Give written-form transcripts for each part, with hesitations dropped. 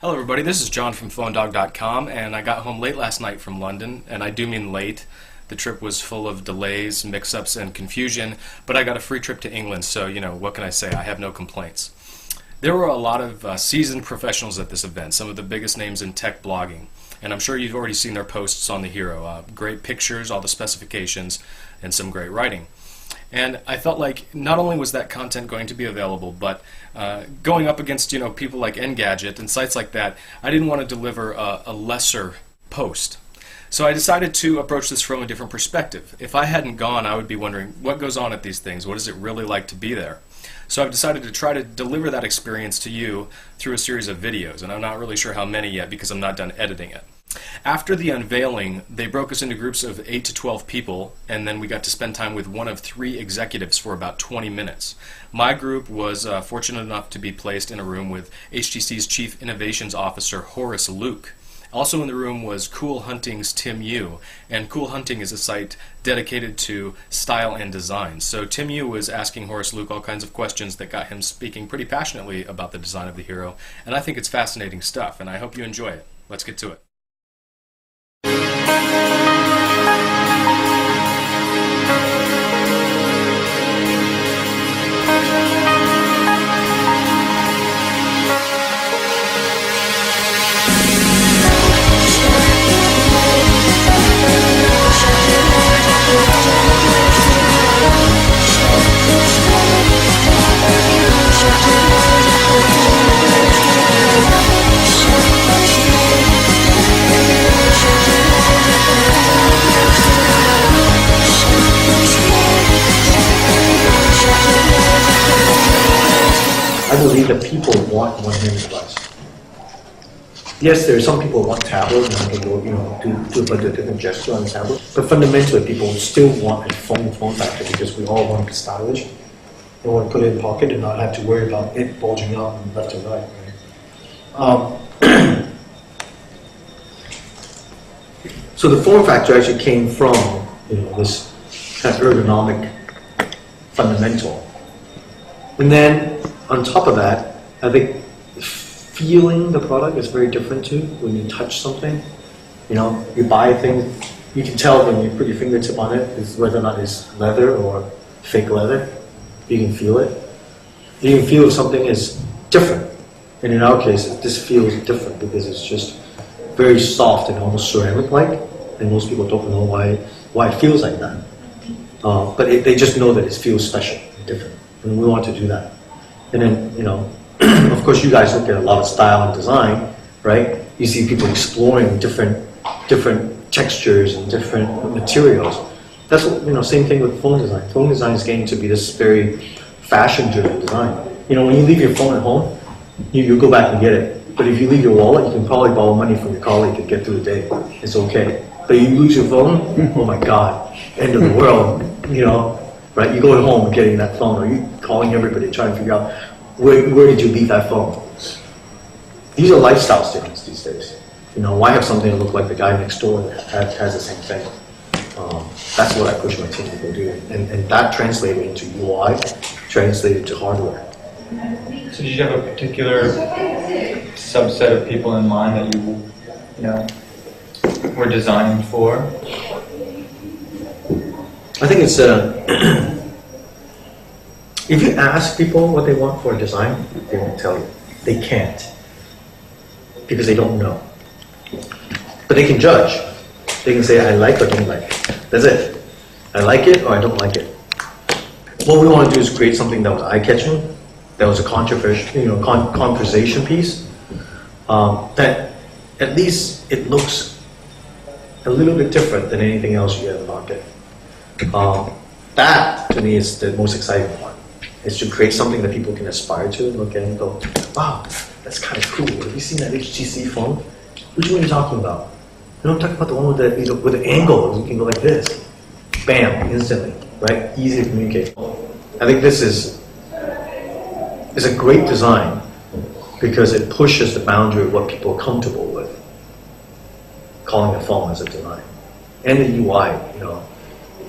Hello everybody, this is John from PhoneDog.com, and I got home late last night from London, and I do mean late. The trip was full of delays, mix-ups, and confusion, but I got a free trip to England, so, what can I say? I have no complaints. There were a lot of seasoned professionals at this event, some of the biggest names in tech blogging, and I'm sure you've already seen their posts on the Hero. Great pictures, all the specifications, and some great writing. And I felt like not only was that content going to be available, but going up against people like Engadget and sites like that, I didn't want to deliver a lesser post. So I decided to approach this from a different perspective. If I hadn't gone, I would be wondering what goes on at these things. What is it really like to be there? So I've decided to try to deliver that experience to you through a series of videos, and I'm not really sure how many yet because I'm not done editing it. After the unveiling, they broke us into groups of 8 to 12 people, and then we got to spend time with one of 3 executives for about 20 minutes. My group was fortunate enough to be placed in a room with HTC's Chief Innovations Officer, Horace Luke. Also in the room was Cool Hunting's Tim Yu, and Cool Hunting is a site dedicated to style and design. So Tim Yu was asking Horace Luke all kinds of questions that got him speaking pretty passionately about the design of the Hero, and I think it's fascinating stuff, and I hope you enjoy it. Let's get to it. I believe that people want one-hand device. Yes, there are some people who want tablet and they go, do a bunch of different gestures on the tablet. But fundamentally, people still want a form factor because we all want to be stylish. They want to put it in the pocket and not have to worry about it bulging out from left to right. So the form factor actually came from this kind of ergonomic fundamental, and then on top of that, I think feeling the product is very different too. When you touch something, you buy a thing, you can tell when you put your fingertip on it is whether or not it's leather or fake leather. You can feel it. You can feel if something is different. And in our case, this feels different because it's just very soft and almost ceramic-like. And most people don't know why it feels like that. But they just know that it feels special and different. And we want to do that. And then, of course, you guys look at a lot of style and design, right? You see people exploring different textures and different materials. That's same thing with phone design. Phone design is getting to be this very fashion-driven design. When you leave your phone at home, you go back and get it. But if you leave your wallet, you can probably borrow money from your colleague to get through the day. It's okay. But you lose your phone, oh my God, end of the world. Right? You go home and getting that phone, or you calling everybody trying to figure out where did you leave that phone. These are lifestyle statements these days. Why have something that look like the guy next door that has the same thing? That's what I push my team to go do, and that translated into UI, translated to hardware. So did you have a particular subset of people in mind that you were designing for? I think it's if you ask people what they want for a design, they won't tell you. They can't because they don't know. But they can judge. They can say I like or don't like. That's it. I like it or I don't like it. What we want to do is create something that was eye-catching, that was a controversial, conversation piece. That at least it looks a little bit different than anything else you have in the market. That to me is the most exciting part. Is to create something that people can aspire to, look at and go, wow, that's kind of cool. Have you seen that HTC phone? Which one are you talking about? I'm talking about the one with the angle. You can go like this, bam, instantly, right? Easy to communicate. I think this is a great design because it pushes the boundary of what people are comfortable with, calling a phone as a design, and the UI.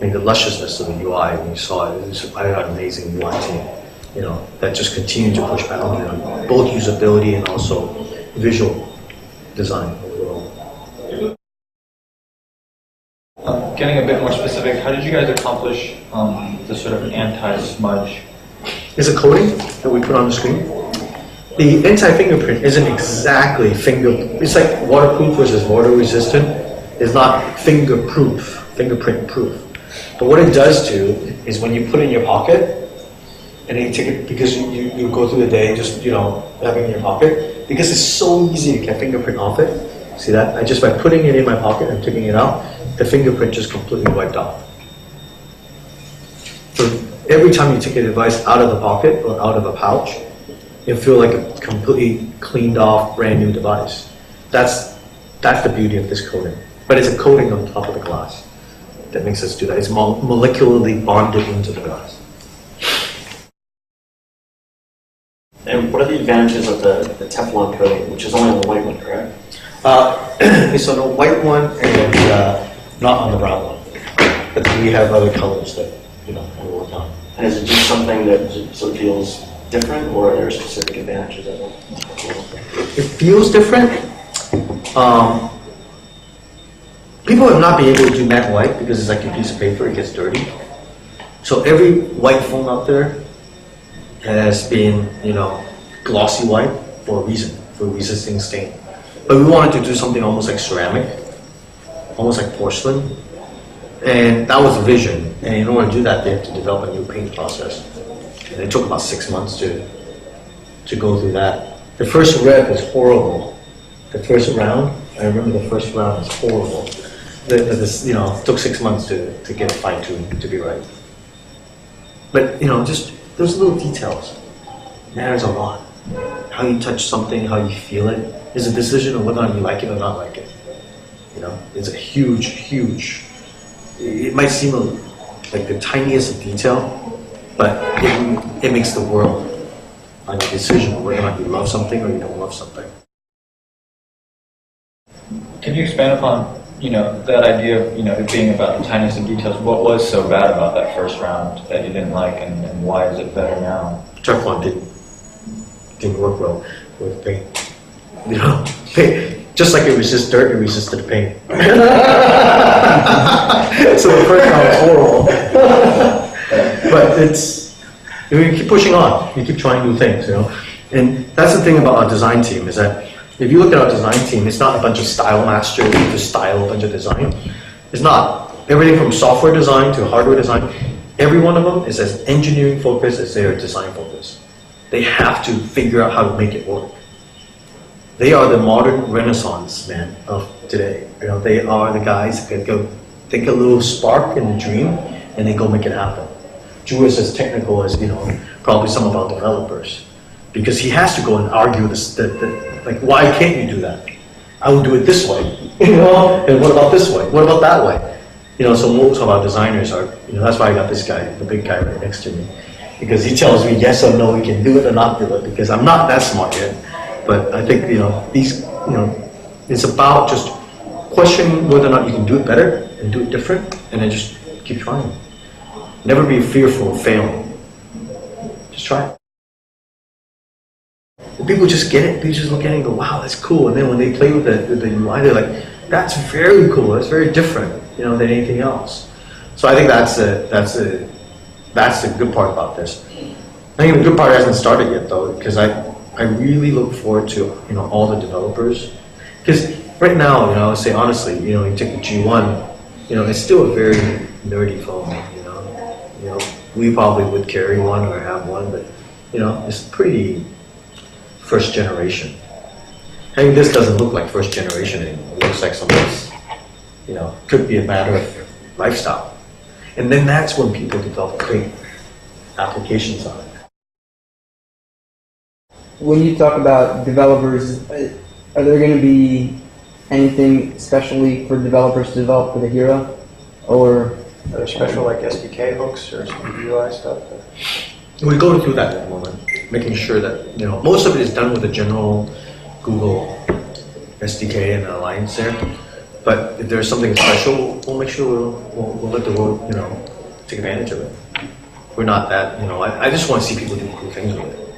The lusciousness of the UI when you saw it, I had an amazing UI team, that just continued to push boundaries on both usability and also visual design overall. Getting a bit more specific, how did you guys accomplish the sort of anti-smudge? It's a coating that we put on the screen. The anti-fingerprint isn't exactly it's like waterproof versus water resistant. It's not fingerprint proof. But what it does do is when you put it in your pocket, and then you take it, because you go through the day just, having it in your pocket, because it's so easy to get fingerprint off it. See that? By putting it in my pocket and taking it out, the fingerprint just completely wiped off. So every time you take a device out of the pocket or out of a pouch, you feel like a completely cleaned off, brand new device. That's the beauty of this coating. But it's a coating on top of the glass that makes us do that. It's molecularly bonded into the glass. And what are the advantages of the Teflon coating, which is only on the white one, correct? It's on the white one and not on the brown one. But we have other colors that we work on. And is it just something that sort of feels different, or are there specific advantages of it? It feels different. People have not been able to do matte white because it's like a piece of paper, it gets dirty. So every white phone out there has been, glossy white for a reason, for resisting stain. But we wanted to do something almost like ceramic, almost like porcelain. And that was the vision. And in order to do that, they have to develop a new paint process. And it took about 6 months to go through that. The first red was horrible. The first round, I remember the first round was horrible. It took 6 months to get it fine-tuned to be right. But, just those little details matters a lot. How you touch something, how you feel it, is a decision of whether or not you like it or not like it. It's a huge, it might seem like the tiniest of detail, but it makes the world on your decision of whether or not you love something or you don't love something. Can you expand upon, that idea of, it being about the tiniest of details? What was so bad about that first round that you didn't like, and why is it better now? Teflon didn't work well with paint. Paint, just like it resists dirt, it resisted paint. So the first round was horrible. But you keep pushing on, you keep trying new things, And that's the thing about our design team, is that if you look at our design team, it's not a bunch of style masters who just style a bunch of design. It's not. Everything from software design to hardware design, every one of them is as engineering focused as they are design focused. They have to figure out how to make it work. They are the modern renaissance man of today. They are the guys that go take a little spark in the dream and they go make it happen. Drew is as technical as probably some of our developers, because he has to go and argue this. Like, why can't you do that? I will do it this way, and what about this way? What about that way? So most of our designers are, that's why I got this guy, the big guy right next to me, because he tells me yes or no, he can do it or not do it, because I'm not that smart yet. But I think, it's about just questioning whether or not you can do it better and do it different, and then just keep trying. Never be fearful of failing. Just try it. People just get it. People just look at it and go, wow, that's cool. And then when they play with the UI, they're like, that's very cool. That's very different, than anything else. So I think that's the good part about this. I think the good part hasn't started yet, though, because I really look forward to, all the developers. Because right now, I would say honestly, you take the G1, it's still a very nerdy phone, we probably would carry one or have one, but, it's pretty first generation. I mean, this doesn't look like first generation anymore. It looks like something's, could be a matter of lifestyle. And then that's when people develop great applications on it. When you talk about developers, are there going to be anything specially for developers to develop for the Hero? Or Are there special like SDK hooks or some UI stuff? We're going through that at the moment, making sure that, most of it is done with the general Google SDK and Alliance there. But if there's something special, we'll make sure we'll let the world, take advantage of it. We're not that, I just want to see people do cool things with it.